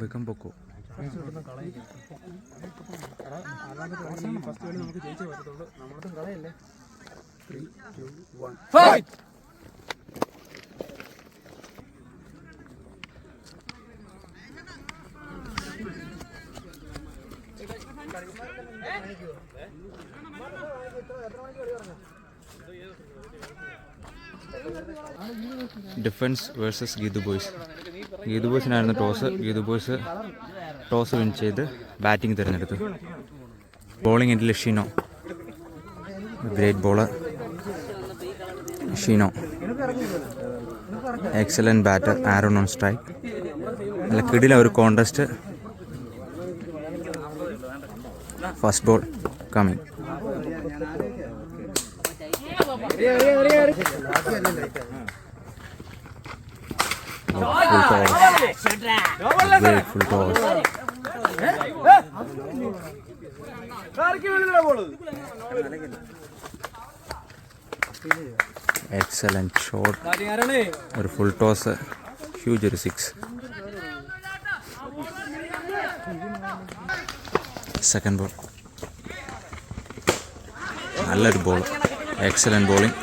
വെക്കം പൊക്കോ നമുക്ക് ജയിച്ചേ പറ്റത്തുള്ളൂ. നമ്മളത് കളയല്ലേ. 3, 2, 1 fight. Defence versus Geethu boys. Geethu ബോയ്സിനായിരുന്നു toss. Geethu boys toss win ചെയ്ത് ബാറ്റിംഗ് തിരഞ്ഞെടുത്തു. ബോളിംഗ് എൻഡിൽ Shino, great bowler Shino. Excellent batter Aaron on strike. നല്ല കിടില ഒരു contest. First ball coming. Full toss. Excellent shot. ഒരു ഫുൾ ടോസ്, ഹ്യൂജ് ഒരു 6. സെക്കൻഡ് ബോൾ നല്ലൊരു ball. Excellent bowling,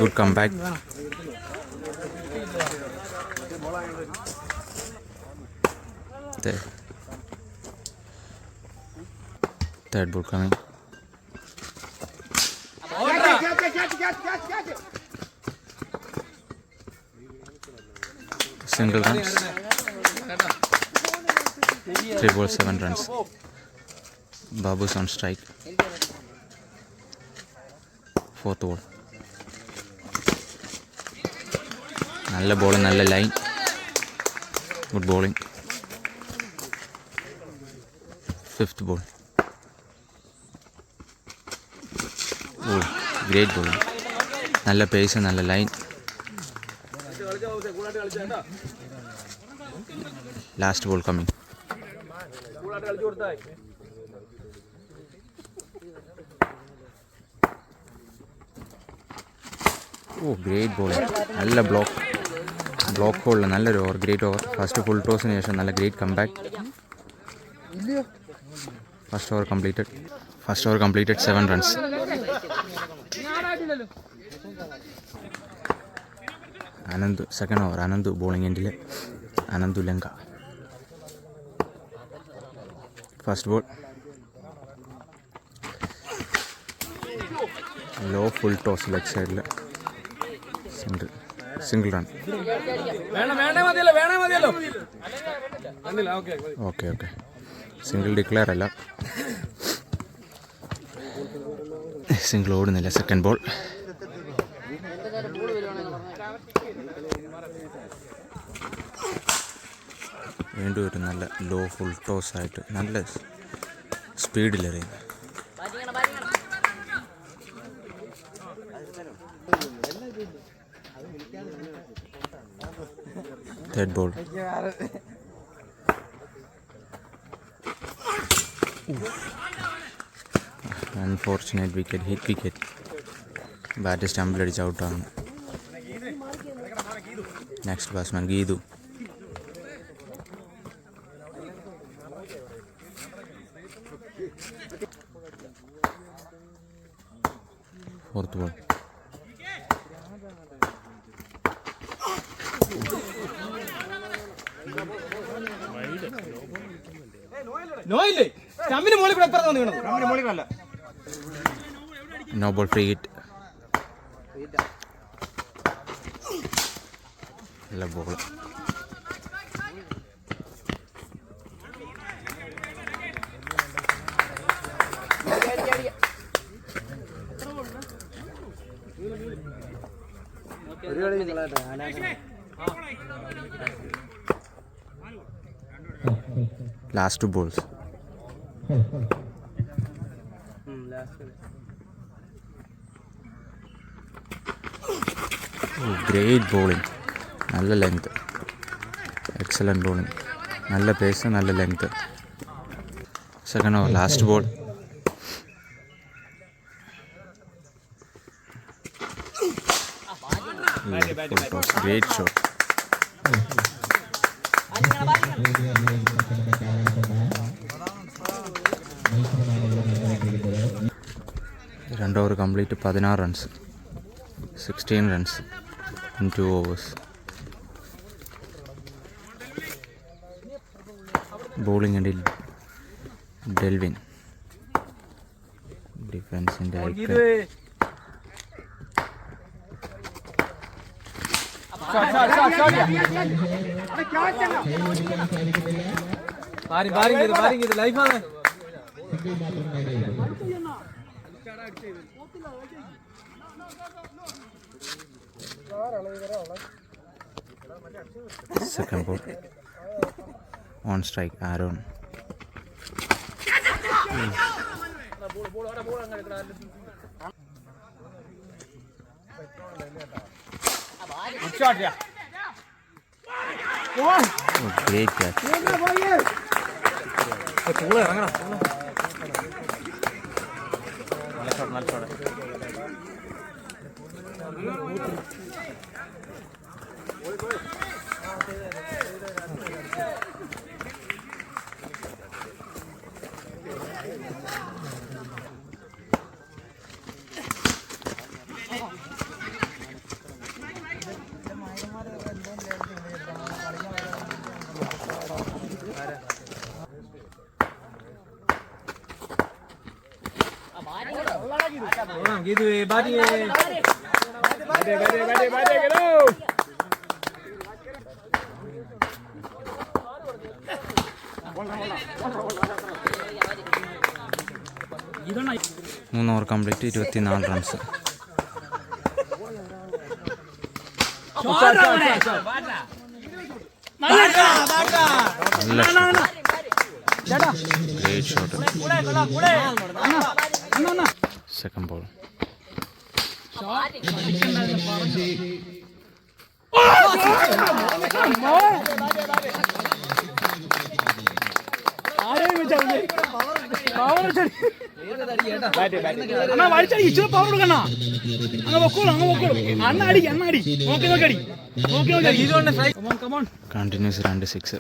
good comeback. Third ball coming. Single runs. 3 balls 7 runs. Babu's on strike. Fourth ball. നല്ല ball, നല്ല line, good bowling. Fifth ball. Oh, great bowling. നല്ല pace, നല്ല line. Last ball coming. Oh, great bowling. നല്ല block ഹോളിൽ നല്ലൊരു over, great over. First full ടോസിന് ശേഷം നല്ല great comeback. First over completed 7 runs. Ananthu second over. Ananthu bowling എൻഡിൽ. Ananthu Lanka. First ball low full toss leg സൈഡിൽ. Single run. Okay single declare അല്ല, single ഓടുന്നില്ല. Second ball. വീണ്ടും ഒരു നല്ല ലോ ഫുൾ ടോസ് ആയിട്ട് നല്ല സ്പീഡിലെറിയുന്നു. Third ball. Unfortunate wicket, hit wicket. Bat stumble അടിച്ച് ഔട്ടാണ്. Next batsman Geethu. Fourth ball. No ball, free hit. നല്ല ball. Last 2 balls. Oh, great bowling. നല്ല ലെങ്ത്, എക്സലൻറ്റ് ബോളിംഗ്, നല്ല പേസ്, നല്ല length. Second over, last ball. Great shot. രണ്ട് over complete, 16 runs, 16 runs in 2 overs. Bowling and Delvin, ഡിഫൻസിൻ്റെ second ball. On strike Aaron. Great catch. Gitu badi. Badi gitu. മൂന്ന് over complete, 24 runs. Great shot. Second ball. Continuous 2 6.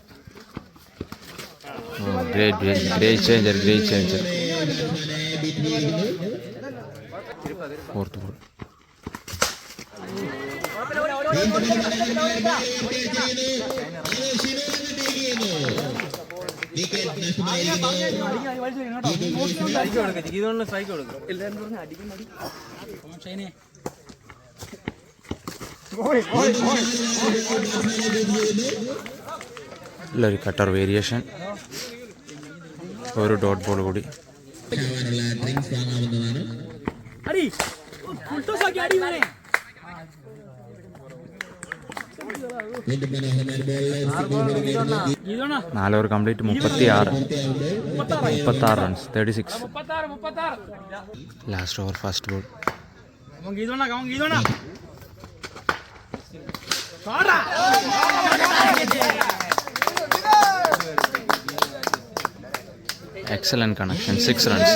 Great changer. Fourth ball. ഒരു cutter variation, ഒരു dot ball കൂടി. നാല് over complete, 36 runs, 36. Last over first ball. Excellent connection, 6 runs.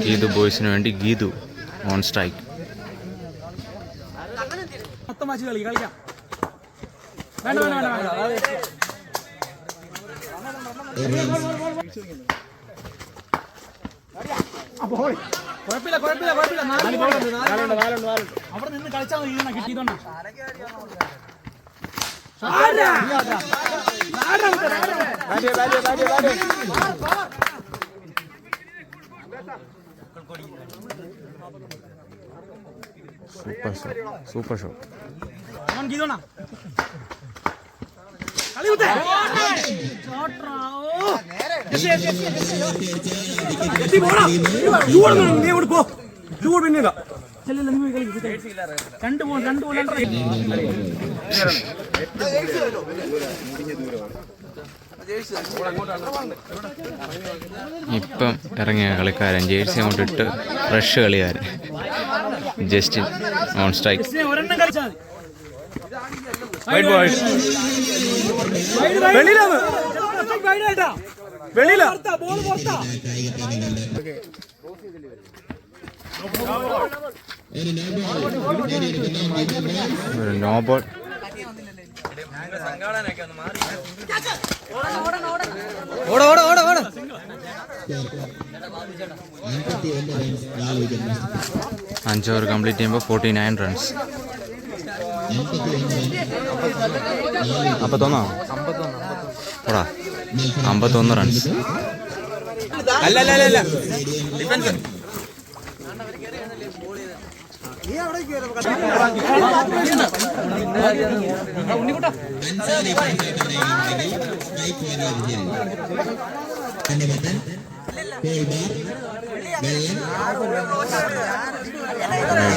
Geethu ബോയ്സിന് വേണ്ടി Geethu on strike. അവിടെ നിന്ന് കളിച്ചാൽ കിട്ടിയതുകൊണ്ടാ. Super show. ഇപ്പം ഇറങ്ങിയ കളിക്കാരൻ ജേഴ്സി അങ്ങോട്ട് ഇട്ട് ഫ്രഷ് കളിക്കാരൻ Justin on strike. ഒരെണ്ണം കളിച്ചാൽ Wide ball. വെളിയിലാണ് വെളിയില ബോൾ പുറത്താ No ball. അഞ്ച് ഓവർ കംപ്ലീറ്റ് ചെയ്യുമ്പോൾ 49 റൺസ്. 51 റൺസ്. അല്ല defence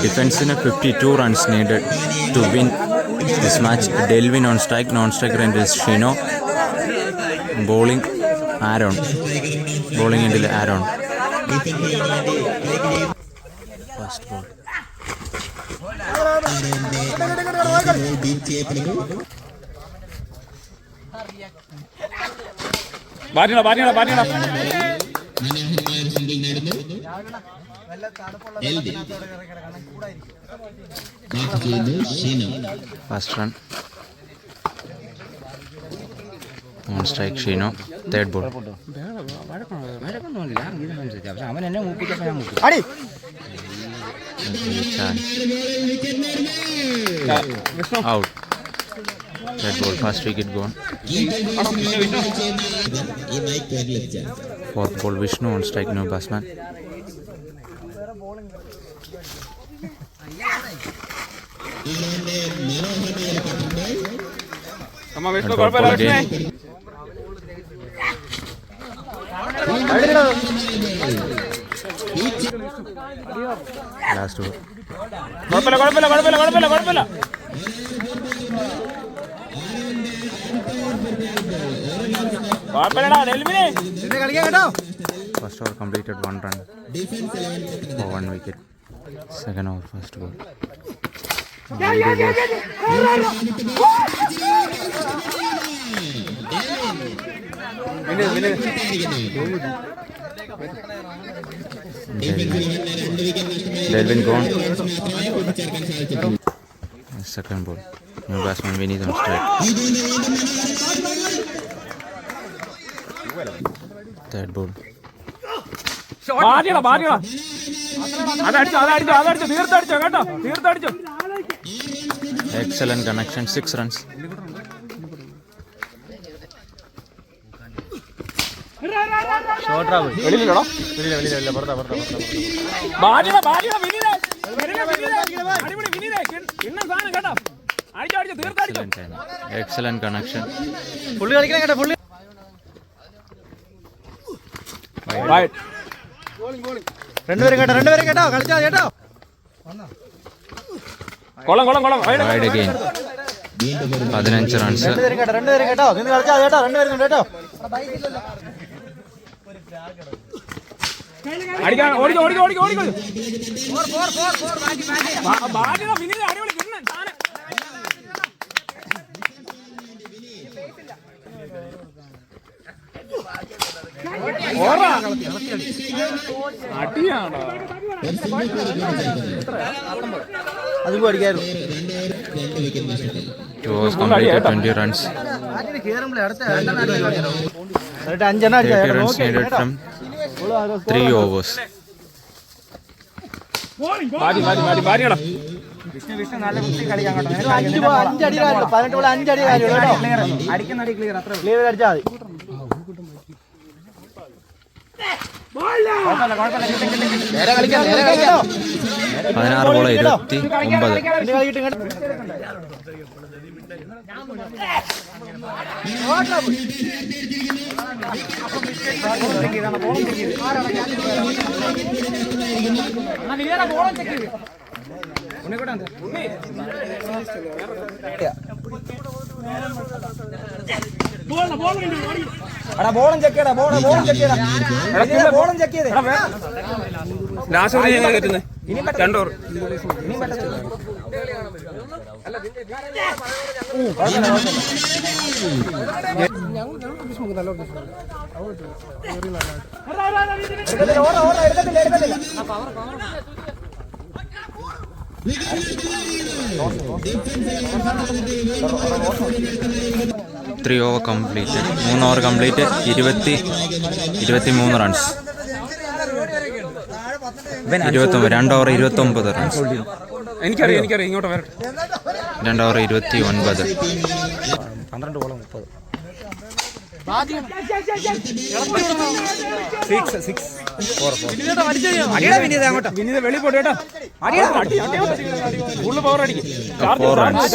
ഡിഫൻസിന് 52 runs needed to win this match. Delvin on strike, non-striker and Shino. Bowling Aaron. Bowling into Aaron. First ball. ബാറ്റിങ്ങടാ First run. On strike Shino. Third ball. Out. Third ball. First wicket gone. Fourth ball Vishnu on strike. No batsman. Third ball again. Last over. കുഴപ്പമില്ല First over completed 1 run for 1 wicket. Second over first ball. Delvin gone. Second ball. New batsman Vinny on strike. Third ball. തീർത്തടിച്ചോ Excellent connection. 6 runs. Excellent connection. രണ്ടുപേരും കേട്ടോ കളിച്ചാ കേട്ടോ Wide again. 15 runs. രണ്ടുപേരും കേട്ടോ നിന്ന് കളിച്ചാ കേട്ടോ രണ്ടുപേരും കേട്ടോ അതും അടിക്കായിരുന്നു. 2 overs completed 20 runs. 30 runs needed from 3 overs. Vishnu നല്ല കുത്തി കളിക്കാൻ കേട്ടോ. 5 അടി കാര്യമുള്ളൂ. 18 ബോൾ 5 അടി കാര്യമുള്ളൂ കേട്ടോ. അടിക്കുന്ന അടി ക്ലിയർ അത്ര ക്ലിയർ അടിച്ചാൽ മതി. 16 ball 29. ബോളും ചെക്ക് ചെയ്യടാ ബോളും ചെക്ക് ചെയ്യടാ ബോളും ചെക്ക് ചെയ്തേ ലാസ്റ്റ് 2 ഓവർ ഇനിയും പറ്റത്തില്ല. Three over complete, 3 over complete, 23 runs. 2 over 29 runs. എനിക്കറിയാം ഇങ്ങോട്ട് വരട്ടെ. 2 ഓവർ 29. 12 ബോൾ 30. വെളി പോട്ടെ കേട്ടോ. 4 റൺസ്.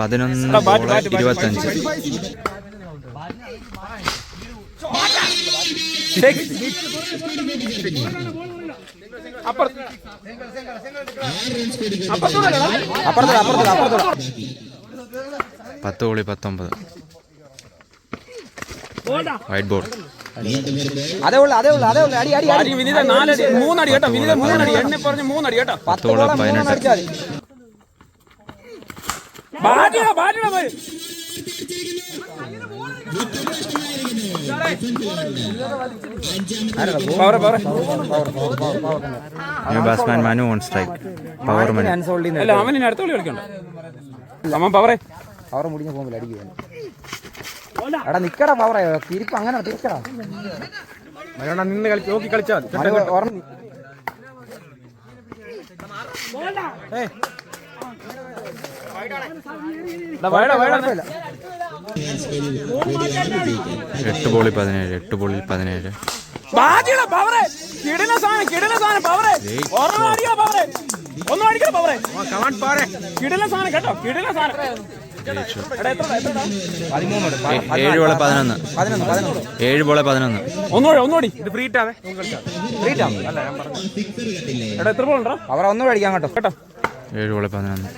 11 ബോൾ 25. പത്ത് ബോളിൽ 19. White ball. അതേ ഉള്ളു. അടി 3 അടി കേട്ടോ. 3 അടി എണ്ണി പറഞ്ഞ് 3 അടി കേട്ടോ. 10 ball 18. Batsman Manu on strike. Power Manu. അവൻ അടുത്ത കളി കളിക്കണ്ട. പവറെ പവർ മുടിഞ്ഞ പോകുമ്പോൾ അടിക്കുക. എടാ നിക്കടാ പവറെ, തിരിപ്പ് അങ്ങനെ തിരിക്കടാ. നിന്ന് നോക്കി കളിച്ചാൽ എട്ട് ബോളിൽ 17. 8 ബോളിൽ 17. ഏഴ് ബോളെ 11. 7 ബോളെ 11. ഒന്നുകൂടി ഇത് ഫ്രീ ടാവേ. എത്ര ബോൾ ഉണ്ടോ അവർ ഒന്നുകൂടി അടിക്കാൻ കേട്ടോ. 7 ബോളെ 11.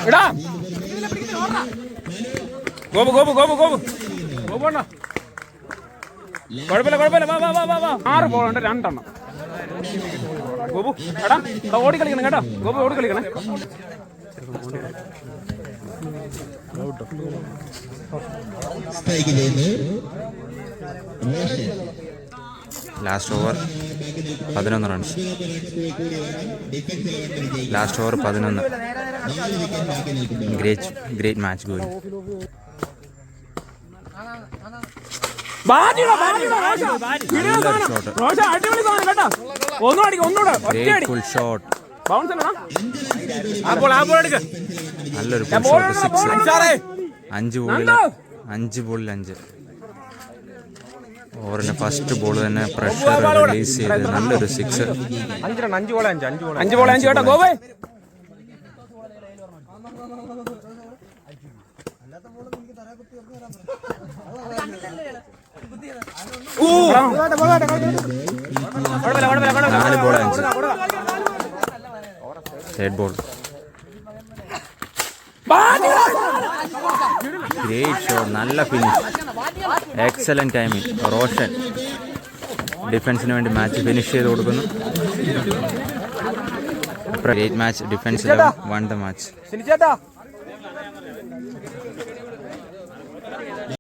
എടാ ഗോപു കുഴപ്പമില്ല. വാ 6 ബോളുണ്ട് 2 എണ്ണം. ഗോപു എടാ ഓടി കളിക്കണം കേട്ടോ. ഗോപു ഓടി കളിക്കണേ. ലാസ്റ്റ് ഓവർ 11 റൺസ്. ലാസ്റ്റ് over 11. Great match going. Full shot. നല്ലൊരു ഫുൾ ഷോട്ട്. 5 ബോളിൽ 5. ഓവറിന്റെ ഫസ്റ്റ് ബോൾ തന്നെ പ്രഷർ റിലീസ് ചെയ്ത് നല്ലൊരു 6. 5 ബോൾ 5 കേട്ടോ ഗോവേ. നാല് ball 5. Third ball. Great shot. നല്ല ഫിനിഷ്. Excellent timing. റോഷൻ ഡിഫൻസിന് വേണ്ടി മാച്ച് ഫിനിഷ് ചെയ്ത് കൊടുക്കുന്നു. Great match. Defence 11 won the match.